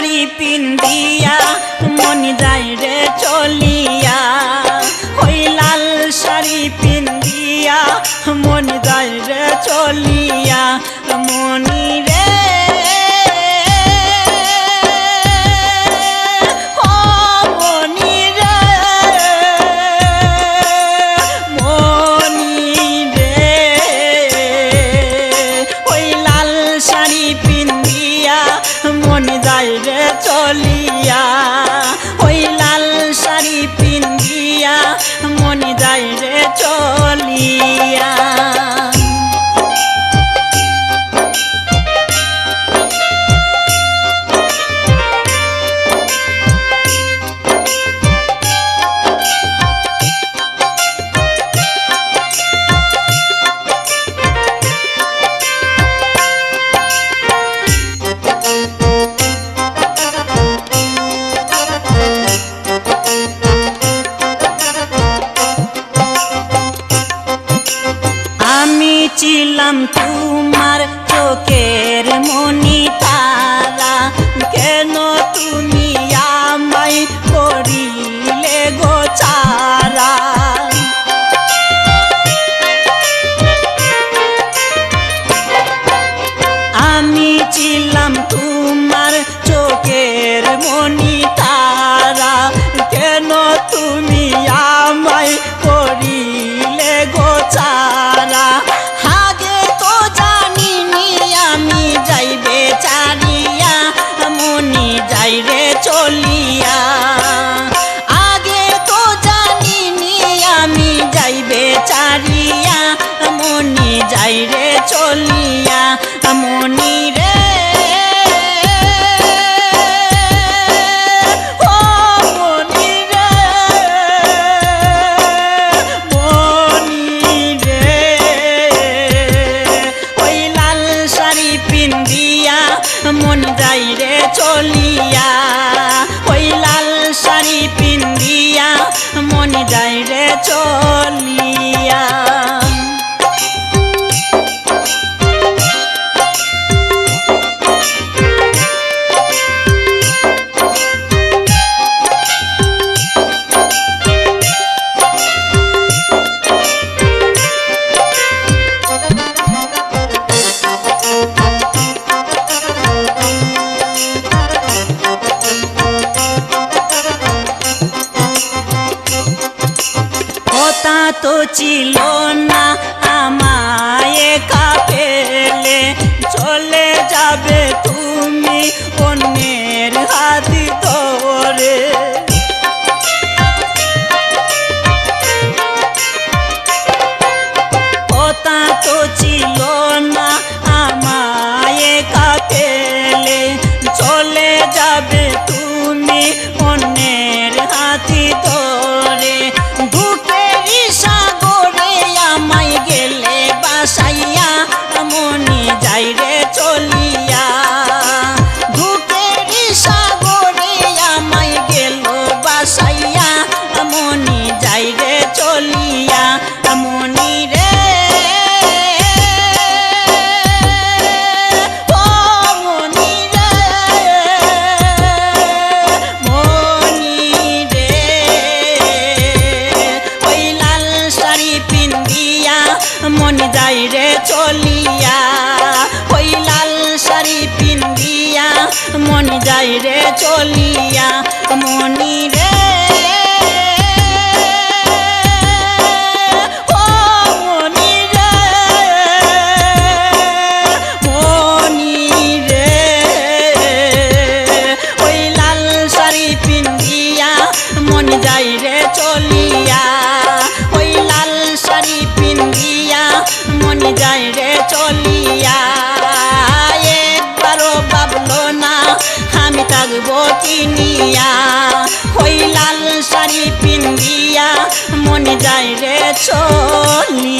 শাড়ি পিন্দিয়া মন যায় রে চলিয়া, ওই লাল শাড়ি পিন্দিয়া মন যায় রে চলিয়া। মনি রে ও মনি রে, মনি রে ওই লাল শাড়ি পিন্দিয়া মন যায় রে চলিয়া, ওই লাল শাড়ি পিন্দিয়া মন যায় রে চলিয়া। আমি ছিলাম তোমার চোখের মনি তারা, কেন তুমি আমায় করিলে গো ছাড়া। আমি ছিলাম তোমার চোখের মনি তারা, কেন তুমি আমায় করিলে গো ছাড়া। আগে তো জানিনি আমি যাইবে ছাড়িয়া মনি যাই রে চলিয়া, আগে তো জানিনি আমি যাইবে ছাড়িয়া মনি যাই রে চলিয়া। মনি রে ও মনি রে, মনি রে ওই লাল শাড়ি পিন্দিয়া মন যাই রে চলিয়া, ওই লাল শাড়ি পিন্দিয়া মন যাই রে চলিয়া। কথা তো ছিল না আমায় একা ফেলে, চলে যাবে তুমি অন্যের হাত ধরে। কথা তো ছিল না আমায় একা ফেলে, চলে যাবে তুমি অন্যের হাত ধরে। আমায় গেলে বাসাইয়া মনি যাই রে চলিয়া, ধূপের সাগরে আমায় গেল বাসাইয়া মনি যাই রে চলিয়া। মনি রে ও মনি রে, মনি রে ওই লাল শাড়ি পিন্দিয়া মন যাই রে চলিয়া, ওই লাল শাড়ি পিন্দিয়া মন যাই রে চলিয়া। মনি রে ও মনি রে, মনি রে ওই লাল শাড়ি পিন্দিয়া মন যাই রে চলিয়া, ওই লাল শাড়ি পিন্দিয়া মন যাই রে চলিয়া। একবারও ভাবলো না আমি থাকবো কিনিয়া, ওই লাল শাড়ি পিন্দিয়া মন যাই রে চলিয়া।